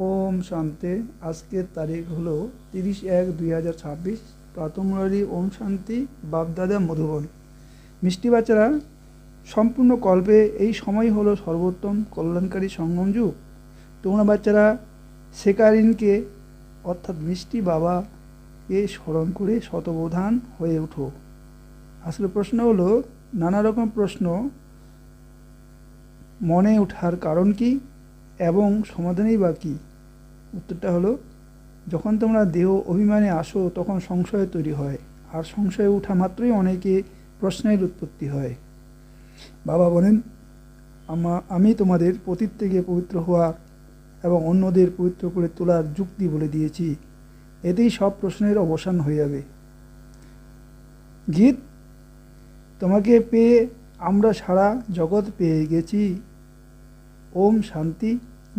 ওম শান্তি। আজকের তারিখ হলো 30/1/2026। প্রাতঃমুরারি ওম শান্তি। বাপদাদা মধুবন। মিষ্টি বাচ্চারা, সম্পূর্ণ কল্পে এই সময় হলো সর্বোত্তম কল্যাণকারী সঙ্গম যুগ। তোমরা বাচ্চারা শেকারিনকে অর্থাৎ মিষ্টি বাবাকে স্মরণ করে শতপ্রধান হয়ে ওঠো। আসলে প্রশ্ন হলো, নানা রকম প্রশ্ন মনে ওঠার কারণ কি এবং সমাধানই বা কী? উত্তরটা হলো, যখন তোমরা দেহ অভিমানে আসো তখন সংশয় তৈরি হয়, আর সংশয়ে ওঠা মাত্রই অনেকে প্রশ্নের উৎপত্তি হয়। বাবা বলেন, আমি তোমাদের পতিত থেকে পবিত্র হওয়া এবং অন্যদের পবিত্র করে তোলার যুক্তি বলে দিয়েছি। এতেই সব প্রশ্নের অবসান হয়ে যাবে। গীত, তোমাকে পেয়ে আমরা সারা জগৎ পেয়ে গেছি। ওম শান্তি।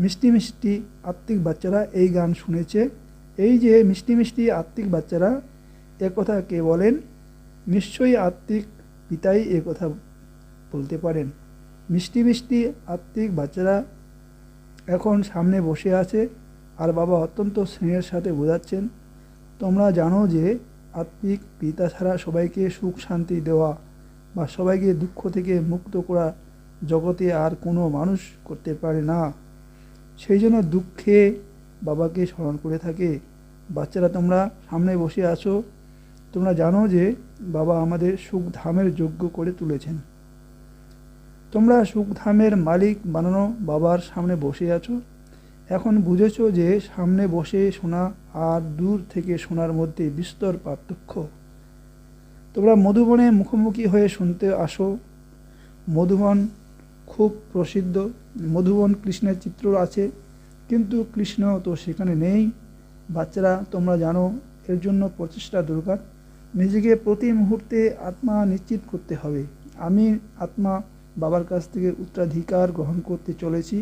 মিষ্টি মিষ্টি আত্মিক বাচ্চারা এই গান শুনেছে। এই যে মিষ্টি মিষ্টি আত্মিক বাচ্চারা, একথা কে বলেন? নিশ্চয়ই আত্মিক পিতাই একথা বলতে পারেন। মিষ্টি মিষ্টি আত্মিক বাচ্চারা এখন সামনে বসে আছে, আর বাবা অত্যন্ত স্নেহের সাথে বোঝাচ্ছেন, তোমরা জানো যে আত্মিক পিতা ছাড়া সবাইকে সুখ শান্তি দেওয়া বা সবাইকে দুঃখ থেকে মুক্ত করা জগতে আর কোনো মানুষ করতে পারে না। সেই জন্য দুঃখে বাবাকে স্মরণ করে থাকে। বাচ্চারা, তোমরা সামনে বসে আছো, তোমরা জানো যে বাবা আমাদের সুখধামের যোগ্য করে তুলেছেন। তোমরা সুখধামের মালিক বানানো বাবার সামনে বসে আছো। এখন বুঝেছো যে সামনে বসে শোনা আর দূর থেকে শোনার মধ্যে বিস্তর পার্থক্য। তোমরা মধুবনে মুখোমুখি হয়ে শুনতে আসো। মধুবন খুব প্রসিদ্ধ। মধুবন কৃষ্ণের চিত্র আছে, কিন্তু কৃষ্ণ তো সেখানে নেই। বাচ্চারা, তোমরা জানো এর জন্য প্রচেষ্টা দরকার। নিজেকে প্রতি মুহূর্তে আত্মা নিশ্চিত করতে হবে। আমি আত্মা বাবার কাছ থেকে উত্তরাধিকার গ্রহণ করতে চলেছি।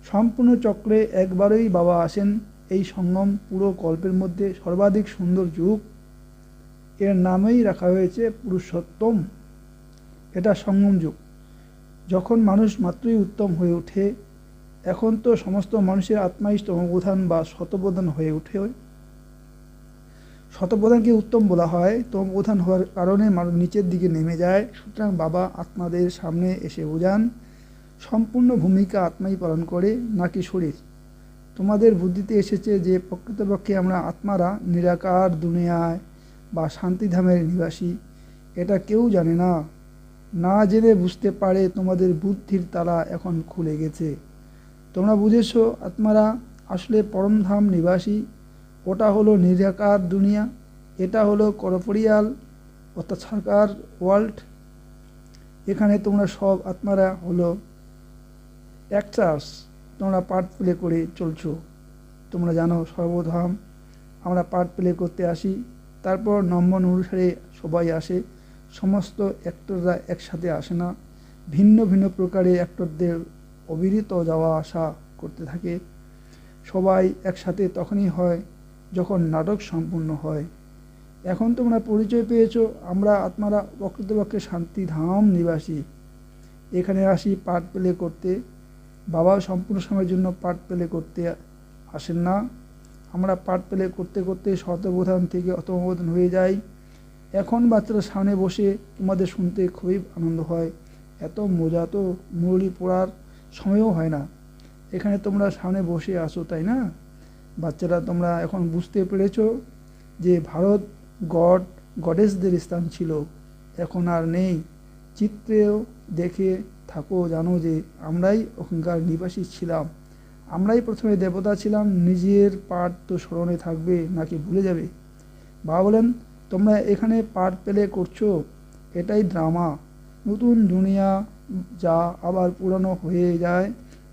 সম্পূর্ণ চক্রে একবারই বাবা আসেন। এই সঙ্গম পুরো কল্পের মধ্যে সর্বাধিক সুন্দর যুগ। এর নামেই রাখা হয়েছে পুরুষোত্তম। এটা সঙ্গম যুগ, যখন মানুষ মাত্রই উত্তম হয়ে ওঠে। এখন তো সমস্ত মানুষের আত্মাই তমোপ্রধান বা শতপ্রধান হয়ে ওঠে। শতপ্রধানকে উত্তম বলা হয়। তমোপ্রধান হওয়ার কারণে মানুষ নিচের দিকে নেমে যায়। সুতরাং বাবা আত্মাদের সামনে এসে বোঝান, সম্পূর্ণ ভূমিকা আত্মাই পালন করে, নাকি শরীর। তোমাদের বুদ্ধিতে এসেছে যে প্রকৃতপক্ষে আমরা আত্মারা নিরাকার দুনিয়ায় বা শান্তিধামের নিবাসী। এটা কেউ জানে না। না জেনে বুঝতে পারে তোমাদের বুদ্ধির তালা এখন খুলে গেছে। তোমরা বুঝেছো আত্মারা আসলে পরমধাম নিবাসী। ওটা হলো নিরাকার দুনিয়া, এটা হলো কর্পোরিয়াল অর্থাৎ সাকার ওয়ার্ল্ড। এখানে তোমরা সব আত্মারা হলো অ্যাক্টার্স। তোমরা পার্ট প্লে করে চলছো। তোমরা জানো সর্বধাম আমরা পার্ট প্লে করতে আসি, তারপর নম্বর অনুসারে সবাই আসে। সমস্ত অ্যাক্টররা একসাথে আসে না, ভিন্ন ভিন্ন প্রকারে অ্যাক্টরদের অবিরত যাওয়া আসা করতে থাকে। সবাই একসাথে তখনই হয় যখন নাটক সম্পূর্ণ হয়। এখন তোমরা পরিচয় পেয়েছো, আমরা আত্মারা প্রকৃতপক্ষে শান্তিধাম নিবাসী। এখানে আসি পার্ট প্লে করতে। বাবা সম্পূর্ণ সময়ের জন্য পার্ট প্লে করতে আসেন না। আমরা পার্ট প্লে করতে করতে শতপ্রধান থেকে অতপ্রধান হয়ে যাই। এখন বাচ্চারা সামনে বসে তোমাদের শুনতে খুবই আনন্দ হয়। এত মজা তো মুরলি পড়ার সময়ও হয় না। এখানে তোমরা সামনে বসে আসো, তাই না? বাচ্চারা, তোমরা এখন বুঝতে পেরেছো যে ভারত গডেসদের স্থান ছিল, এখন আর নেই। চিত্রেও দেখে থাকো, জানো যে আমরাই ওখানকার নিবাসী ছিলাম। আমরাই প্রথমে দেবতা ছিলাম। নিজের পার্ট তো স্মরণে থাকবে, নাকি ভুলে যাবে? বাবা বলেন, তোমরা এখানে পার্ট প্লে করছো, এটাই ড্রামা। নতুন দুনিয়া যা আবার পুরানো হয়ে যায়।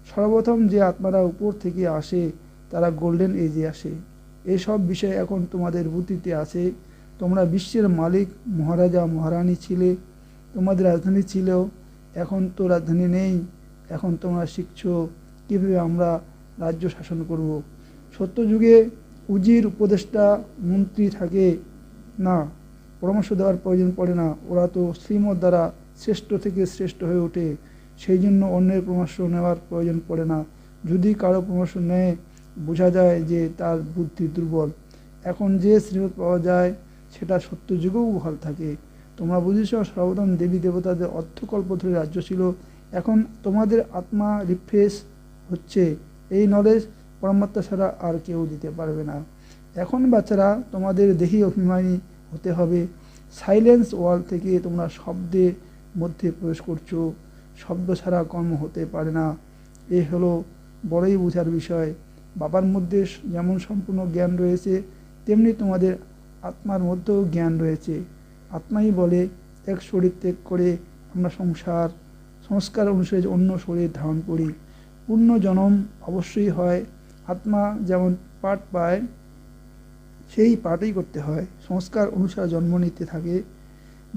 সর্বপ্রথম যে আত্মারা উপর থেকে আসে তারা গোল্ডেন এজে আসে। এসব বিষয় এখন তোমাদের বুদ্ধিতে আছে। তোমরা বিশ্বের মালিক, মহারাজা মহারানী ছিলে। তোমাদের রাজধানী ছিল, এখন তো রাজধানী নেই। এখন তোমরা শিখছো কীভাবে আমরা রাজ্য শাসন করব। সত্যযুগে উজির, উপদেষ্টা, মন্ত্রী থাকে না, পরামর্শ দেওয়ার প্রয়োজন পড়ে না। ওরা তো শ্রীমত দ্বারা শ্রেষ্ঠ থেকে শ্রেষ্ঠ হয়ে ওঠে। সেই জন্য অন্যের পরামর্শ নেওয়ার প্রয়োজন পড়ে না। যদি কারো পরামর্শ নেয় বোঝা যায় যে তার বুদ্ধি দুর্বল। এখন যে শ্রীমত পাওয়া যায় সেটা সত্য যুগেও বহাল থাকে। তোমরা বুঝেছ, সর্বপ্রথম দেবী দেবতাদের অর্ধকল্প ধরে রাজ্য ছিল। এখন তোমাদের আত্মা রিফ্রেশ হচ্ছে। এই নলেজ পরমাত্মা ছাড়া আর কেউ দিতে পারবে না। এখন বাচ্চারা, তোমাদের দেহি অভিমানী হতে হবে। সাইলেন্স ওয়াল থেকে তোমরা শব্দের মধ্যে প্রবেশ করছো। শব্দ ছাড়া কর্ম হতে পারে না। এ হলো বড়ই বোঝার বিষয়। বাবার মধ্যে যেমন সম্পূর্ণ জ্ঞান রয়েছে, তেমনি তোমাদের আত্মার মধ্যেও জ্ঞান রয়েছে। আত্মাই বলে, এক শরীর ত্যাগ করে আমরা সংস্কার অনুসারে অন্য শরীর ধারণ করি। পূর্ণ জন্ম অবশ্যই হয়। আত্মা যেমন পাঠ পায়, সেই পাঠই করতে হয়। সংস্কার অনুসারে জন্ম নিতে থাকে।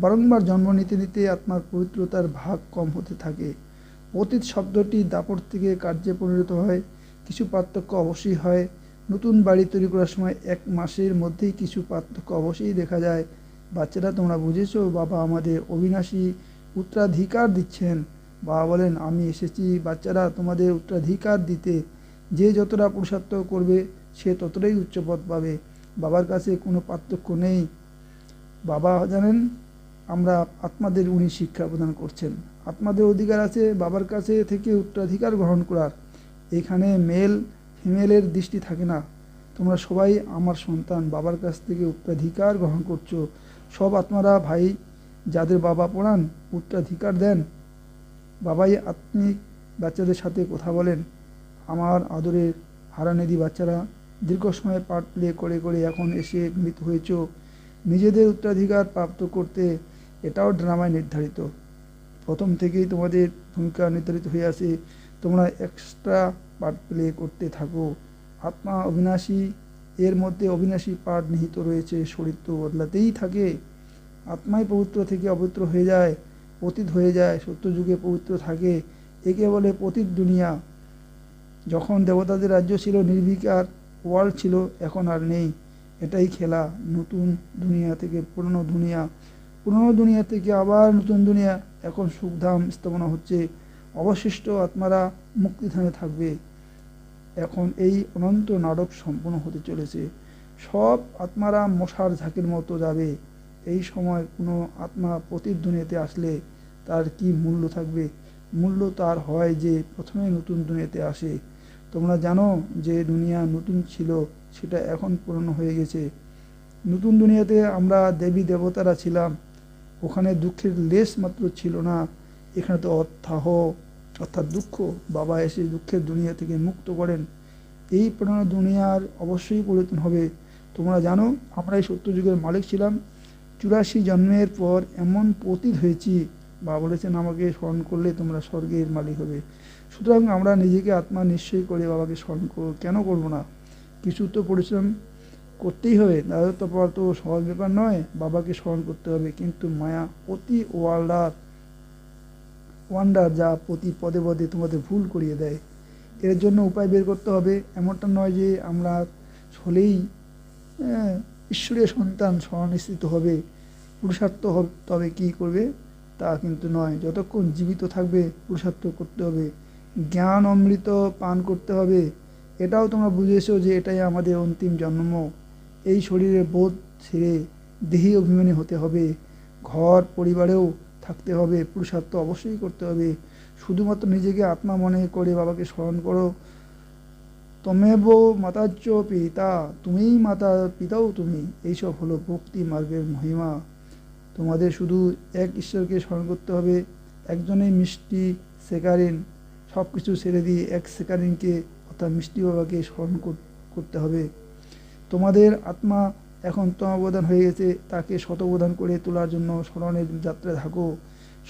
বারংবার জন্ম নিতে নিতে আত্মার পবিত্রতার ভাগ কম হতে থাকে। অতীত শব্দটি দাপট থেকে কার্যে পরিণত হয়। কিছু পার্থক্য অবশ্যই হয়। নতুন বাড়ি তৈরি করার সময় 1 মাসের মধ্যেই কিছু পার্থক্য অবশ্যই দেখা যায়। বাচ্চারা, তোমরা বুঝেছো, বাবা আমাদের অবিনাশী উত্তরাধিকার দিচ্ছেন। বাবা বলেন, আমি এসেছি বাচ্চারা তোমাদের উত্তরাধিকার দিতে। যে যতটা পুরুষার্থ করবে সে ততটাই উচ্চপদ পাবে। বাবার কাছে কোনো পার্থক্য নেই। বাবা জানেন আমরা আত্মাদের উনি শিক্ষা প্রদান করছেন। আত্মাদের অধিকার আছে বাবার কাছে থেকে উত্তরাধিকার গ্রহণ করার। এখানে মেল ফিমেলের দৃষ্টি থাকে না। তোমরা সবাই আমার সন্তান, বাবার কাছ থেকে উত্তরাধিকার গ্রহণ করছো। সব আত্মারা ভাই, যাদের বাবা পড়ান, উত্তরাধিকার দেন। বাবাই আত্মিক বাচ্চাদের সাথে কথা বলেন। আমার আদরের হারানেদি বাচ্চারা, দীর্ঘ সময় পাঠ প্লে করে করে এখন এসে মৃত হয়েছ। নিজেদের উত্তরাধিকার প্রাপ্ত করতে এটাও ড্রামায় নির্ধারিত। প্রথম থেকেই তোমাদের ভূমিকা নির্ধারিত হয়ে আসে। তোমরা এক্সট্রা পার্ট প্লে করতে থাকো। আত্মা অবিনাশী, এর মধ্যে অবিনাশী পার্ট নিহিত রয়েছে। শরীর তো বদলাতেই থাকে। আত্মাই পবিত্র থেকে অপবিত্র হয়ে যায়, পতিত হয়ে যায়, সত্যযুগে পবিত্র থাকে। একে বলে পতিত দুনিয়া। যখন দেবতাদের রাজ্য ছিল, নির্বিকার ওয়ার্ল্ড ছিল, এখন আর নেই। এটাই খেলা। নতুন দুনিয়া থেকে পুরনো দুনিয়া, পুরনো দুনিয়া থেকে আবার নতুন দুনিয়া। এখন সুখধাম স্থাপনা হচ্ছে। অবশিষ্ট আত্মারা মুক্তিধামে থাকবে। এখন এই অনন্ত নাটক সম্পূর্ণ হতে চলেছে। সব আত্মারা মশার ঝাঁকের মতো যাবে। এই সময় কোনো আত্মা পতিত দুনিয়াতে আসলে তার কি মূল্য থাকবে? মূল্য তার হয় যে প্রথমে নতুন দুনিয়াতে আসে। তোমরা জানো যে দুনিয়া নতুন ছিল, সেটা এখন পুরনো হয়ে গেছে। নতুন দুনিয়াতে আমরা দেবী দেবতারা ছিলাম। ওখানে দুঃখের লেশ মাত্র ছিল না। এখানে তো অর্থাৎ দুঃখ। বাবা এসে দুঃখের দুনিয়া থেকে মুক্ত করেন। এই পুরনো দুনিয়ার অবশ্যই পরিবর্তন হবে। তোমরা জানো আমরা এই সত্যযুগের মালিক ছিলাম। 84 জন্মের পর এমন পতিত হয়েছি। বাবা বলেছেন, আমাকে স্মরণ করলে তোমরা স্বর্গের মালিক হবে। সুতরাং আমরা নিজেকে আত্মা নিশ্চয় করে বাবাকে স্মরণ কেন করব না? কিছু তো পরিশ্রম করতেই হবে। দায়িত্ব পাওয়া তো সহজ ব্যাপার নয়। বাবাকে স্মরণ করতে হবে। কিন্তু মায়া অতি ওয়ান্ডার, যা প্রতি পদে পদে তোমাদের ভুল করিয়ে দেয়। এর জন্য উপায় বের করতে হবে। এমনটা নয় যে আমরা হলেই ঈশ্বরের সন্তান স্মরণস্থিত হবে, পুরুষার্থ তবে কি করবে তা কিন্তু নয়। যতক্ষণ জীবিত থাকবে পুরুষার্থ করতে হবে, জ্ঞান অমৃত পান করতে হবে। এটাও তোমরা বুঝেছো যে এটাই আমাদের অন্তিম জন্ম। এই শরীরের বোধ ছেড়ে দেহি অভিমানী হতে হবে। ঘর পরিবারেও থাকতে হবে, পুরুষার্থ অবশ্যই করতে হবে। শুধুমাত্র নিজেকে আত্মা মনে করে বাবাকে স্মরণ করো। তমেব মাতাচ্চ পিতা, তুমিই মাতা, পিতাও তুমি। এইসব হলো ভক্তি মার্গের মহিমা। তোমাদের শুধু এক ঈশ্বরকে স্মরণ করতে হবে। একজনেই মিষ্টি সেকারিন। সব কিছু ছেড়ে দিয়ে এক সেকারিনকে অর্থাৎ মিষ্টি বাবাকে স্মরণ করতে হবে। তোমাদের আত্মা এখন তমোপ্রধান হয়ে গেছে, তাকে শতপ্রধান করে তোলার জন্য স্মরণের যাত্রায় থাকো।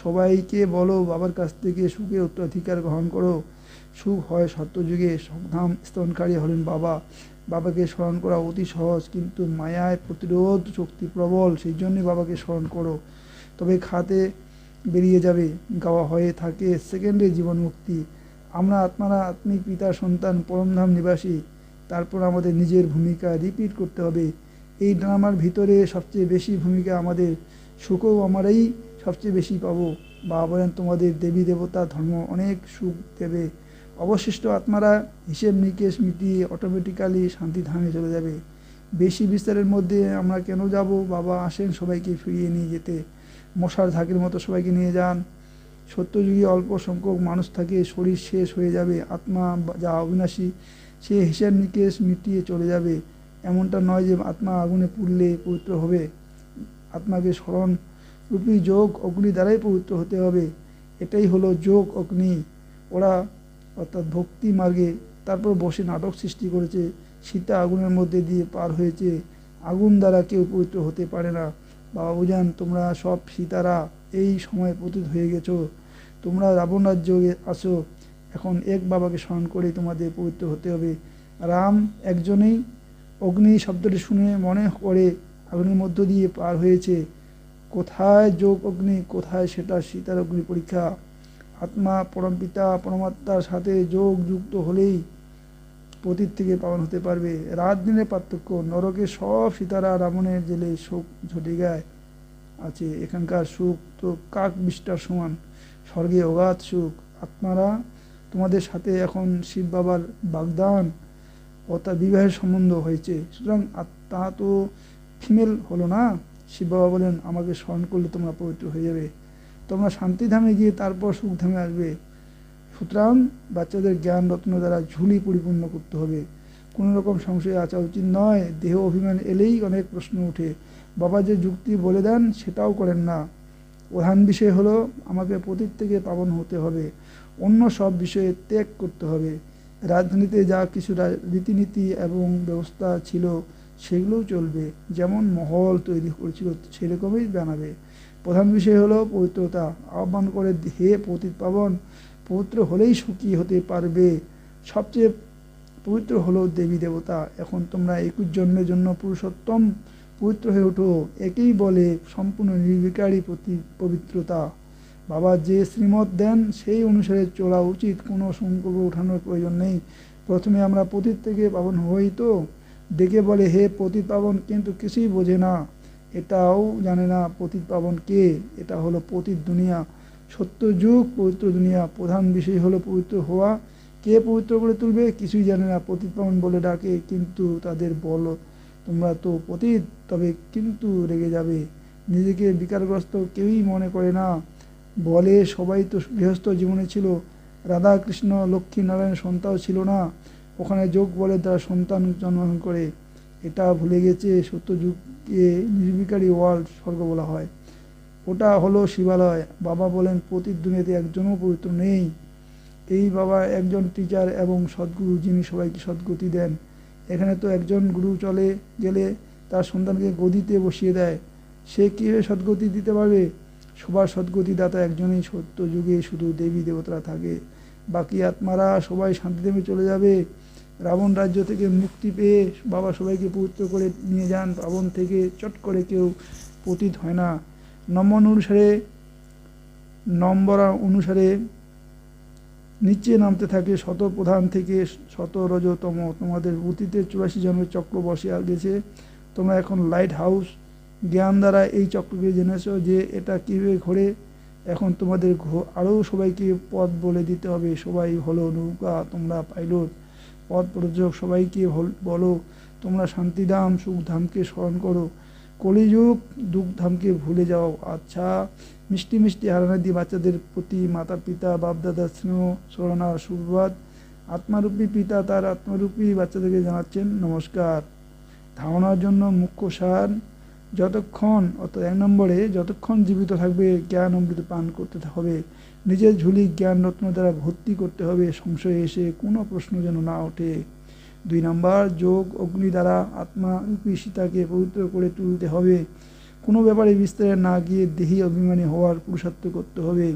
সবাইকে বলো বাবার কাছ থেকে সুখের উত্তরাধিকার গ্রহণ করো। সুখ হয় সত্যযুগে। সুখধাম স্তনকারী হলেন বাবা। বাবাকে স্মরণ করা অতি সহজ, কিন্তু মায়ায় প্রতিরোধ শক্তি প্রবল। সেই জন্যই বাবাকে স্মরণ করো, তবে খাতে বেরিয়ে যাবে। গাওয়া হয়ে থাকে সেকেন্ডে জীবন মুক্তি। আমরা আত্মারা আত্মিক পিতার সন্তান, পরমধাম নিবাসী। তারপর আমাদের নিজের ভূমিকা রিপিট করতে হবে। এই ড্রামার ভিতরে সবচেয়ে বেশি ভূমিকা আমাদের। সুখও আমরাই সবচেয়ে বেশি পাবো। বাবা বলেন, তোমাদের দেবী দেবতা ধর্ম অনেক সুখ দেবে, অবশিষ্ট আত্মারা হিসেব নিকেশ মিটিয়ে অটোমেটিক্যালি শান্তিধামে চলে যাবে। বেশি বিস্তারের মধ্যে আমরা কেন যাব? বাবা আসেন সবাইকে ফিরিয়ে নিয়ে যেতে, মশার ঝাঁকের মতো সবাইকে নিয়ে যান। সত্যযুগে অল্প সংখ্যক মানুষ থাকে, শরীর শেষ হয়ে যাবে, আত্মা যা অবিনাশী সে হিসেব নিকেশ মিটিয়ে চলে যাবে। এমনটা নয় যে আত্মা আগুনে পুড়লে পবিত্র হবে। আত্মাকে স্মরণ রূপী যোগ অগ্নি দ্বারাই পবিত্র হতে হবে। এটাই হলো যোগ অগ্নি। ওরা অর্থাৎ ভক্তি মার্গে তারপর বসে নাটক সৃষ্টি করেছে, সীতা আগুনের মধ্যে দিয়ে পার হয়েছে। আগুন দ্বারা কেউ পবিত্র হতে পারে না। বাবা বুঝান, তোমরা সব সীতারা এই সময় পতিত হয়ে গেছো, তোমরা রাবণ রাজ্যে আসো। এখন এক বাবাকে স্মরণ করে তোমাদের পবিত্র হতে হবে। রাম একজনেই। অগ্নি শব্দটি শুনে মনে করে আগুনের মধ্য দিয়ে পার হয়েছে। কোথায় যোগ অগ্নি, কোথায় সেটা সীতার অগ্নি পরীক্ষা। আত্মা পরমপিতা পরমাত্মার সাথে যোগ যুক্ত হলেই পতিত থেকে পাবন হতে পারবে। রাত দিনের পার্থক্য, নরকে সব সীতারা রাবণের জেলে শোক ঝটিকায় আছে, এখানকার সুখ তো কাক বিষ্টার সমান, স্বর্গে অগাধ সুখ। আত্মারা তোমাদের সাথে এখন শিব বাবার বাগদান অর্থাৎ বিবাহের সম্বন্ধ হয়েছে, সুতরাং আত্মা তো ফিমেল হলো না। শিব বাবা বলেন আমাকে স্মরণ করলে তোমরা পবিত্র হয়ে যাবে, তোমরা শান্তিধামে গিয়ে তারপর সুখধামে আসবে। সুতরাং বাচ্চাদের জ্ঞান রত্ন দ্বারা ঝুলি পরিপূর্ণ করতে হবে, কোনো রকম সংশয় আসা উচিত নয়। দেহ অভিমান এলেই অনেক প্রশ্ন ওঠে। বাবা যে যুক্তি বলে দেন সেটাও করেন না। প্রধান বিষয় হলো আমাকে পতিত থেকে পাবন হতে হবে, অন্য সব বিষয়ে ত্যাগ করতে হবে। রাজধানীতে যা কিছু রীতিনীতি এবং ব্যবস্থা ছিল সেগুলোও চলবে, যেমন মহল তৈরি করেছিল সেরকমই বানাবে। প্রধান বিষয় হলো পবিত্রতা। আহ্বান করে হে পতিত পাবন, পবিত্র হলেই সুখী হতে পারবে। সবচেয়ে পবিত্র হলো দেবী দেবতা। এখন তোমরা 21 জন্মের জন্য পুরুষোত্তম পবিত্র হয়ে ওঠো। একেই বলে সম্পূর্ণ নির্বিকারী পবিত্রতা। বাবা যে শ্রীমত দেন সেই অনুসারে চলা উচিত, কোনো সংকল্প ওঠানোর প্রয়োজন নেই। প্রথমে আমরা পতিত থেকে পাবন হই তো ডেকে বলে হে পতিত পাবন, কিন্তু কিছুই বোঝে না, এটাও জানে না পতিত পাবন কে। এটা হলো পতিত দুনিয়া, সত্য যুগ পবিত্র দুনিয়া। প্রধান বিষয় হলো পবিত্র হওয়া। কে পবিত্র করে তুলবে কিছুই জানে না, পতিত পাবন বলে ডাকে, কিন্তু তাদের বলো তোমরা তো পতিত, তবে কিন্তু রেগে যাবে। নিজেকে বিকারগ্রস্ত কেউই মনে করে না, বলে সবাই তো গৃহস্থ জীবনে ছিল, রাধা কৃষ্ণ লক্ষ্মী নারায়ণ সন্তান ছিল না, ওখানে যোগ বলে তারা সন্তান জন্মগ্রহণ করে। এটা ভুলে গেছে সত্যযুগকে নির্বিকারী ওয়ার্ল্ড স্বর্গ বলা হয়, ওটা হলো শিবালয়। বাবা বলেন পতিত দুনিয়াতে একজনও পবিত্র নেই। এই বাবা একজন টিচার এবং সদ্গুরু, যিনি সবাইকে সদ্গতি দেন। এখানে তো একজন গুরু চলে গেলে তার সন্তানকে গদিতে বসিয়ে দেয়, সে কীভাবে সদ্গতি দিতে পারবে? সবার সদ্গতিদাতা একজনই, সত্য যুগে শুধু দেবী দেবতারা থাকে, বাকি আত্মারা সবাই শান্তিধামে চলে যাবে। রাবণ রাজ্য থেকে মুক্তি পেয়ে বাবা সবাইকে পবিত্র করে নিয়ে যান। রাবণ থেকে চট করে কেউ পতিত হয় না। নম্বর অনুসারে নিচে নামতে থাকে, শত প্রধান থেকে শত রজতম। তোমাদের অতীতের 84 জন্মের চক্র বসে গেছে, তোমরা এখন লাইট হাউস জ্ঞান দ্বারা এই চক্রকে জেনেছো যে এটা কীভাবে ঘোরে। এখন তোমাদের আরও সবাইকে পথ বলে দিতে হবে। সবাই হলো নৌকা, তোমরা পাইলট। পথ প্রযোজক সবাইকে বলো তোমরা শান্তিধাম সুখধামকে স্মরণ করো, কলিযুগ দুঃখধামকে ভুলে যাও। আচ্ছা, মিষ্টি মিষ্টি হারানাদি বাচ্চাদের প্রতি মাতা পিতা বাপদাদার স্নেহ স্মরণ আর সুপ্রভাত। আত্মারূপী পিতা তার আত্মারূপী বাচ্চাদেরকে জানাচ্ছেন নমস্কার। ধারণার জন্য মুখ্য সার, যতক্ষণ অর্থাৎ 1 নম্বরে যতক্ষণ জীবিত থাকবে জ্ঞান অমৃত পান করতে হবে, নিজের ঝুলি জ্ঞান রত্ন দ্বারা ভর্তি করতে হবে, সংশয়ে এসে কোনো প্রশ্ন যেন না ওঠে। 2 নম্বর যোগ অগ্নি দ্বারা আত্মারূপী সীতাকে পবিত্র করে তুলতে হবে, কোনো ব্যাপারে বিস্তারে না গিয়ে দেহি অভিমানী হওয়ার পুরুষার্থ করতে হবে,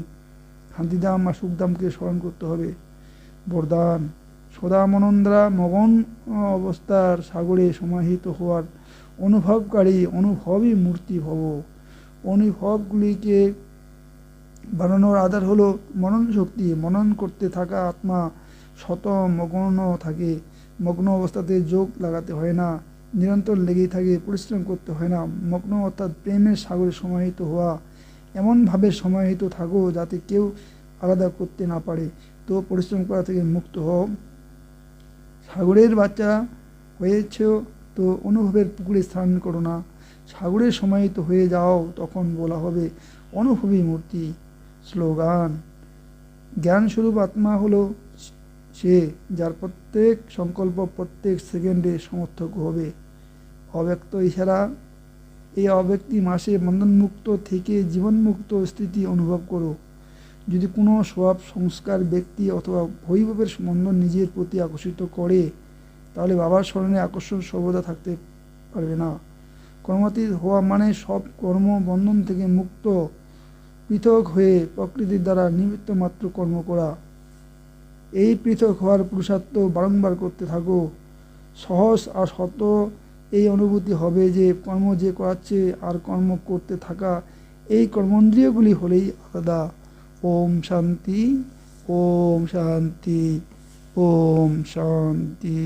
শান্তিধাম আর সুখধামকে স্মরণ করতে হবে। বরদান, সদা মনন্দ্রা মগন অবস্থার সাগরে সমাহিত হওয়ার অনুভবকারী অনুভবই মূর্তি ভব। অনুভবগুলিকে বানানোর আধার হলো মনন শক্তি। মনন করতে থাকা আত্মা শত মগ্ন থাকে, মগ্ন অবস্থাতে যোগ লাগাতে হয় না, নিরন্তর লেগেই থাকে, পরিশ্রম করতে হয় না। মগ্ন অর্থাৎ প্রেমের সাগরে সমাহিত হওয়া, এমনভাবে সমাহিত থাকো যাতে কেউ আলাদা করতে না পারে। তো পরিশ্রম করা থেকে মুক্ত হও। সাগরের বাচ্চা হয়েছ তো অনুভবের পুকুরে স্নান করো না। সাগরের সমাহিত হয়ে যাও, তখন বলা হবে অনুভবী মূর্তি। স্লোগান: জ্ঞানস্বরূপ আত্মা হলো সে, যার প্রত্যেক সংকল্প প্রত্যেক সেকেন্ডে সমর্থক হবে। অব্যক্ত ইশারা: এই অব্যক্তি মাসে বন্ধনমুক্ত থেকে জীবনমুক্ত স্থিতি অনুভব করো। যদি কোনো স্বভাব সংস্কার ব্যক্তি অথবা বৈভবের বন্ধন নিজের প্রতি আকর্ষিত করে, তাহলে বাবার স্মরণে আকর্ষণ সর্বদা থাকতে পারবে না। কর্মাতীত হওয়া মানে সব কর্ম বন্ধন থেকে মুক্ত, পৃথক হয়ে প্রকৃতির দ্বারা নিমিত্ত মাত্র কর্ম করা। এই পৃথক হওয়ার পুরুষার্থ বারংবার করতে থাকো। সহজ আর শত এই অনুভূতি হবে যে কর্ম যে করাচ্ছে আর কর্ম করতে থাকা, এই কর্মেন্দ্রিয়গুলি হলেই আলাদা। ওম শান্তি, ওম শান্তি, ওম শান্তি।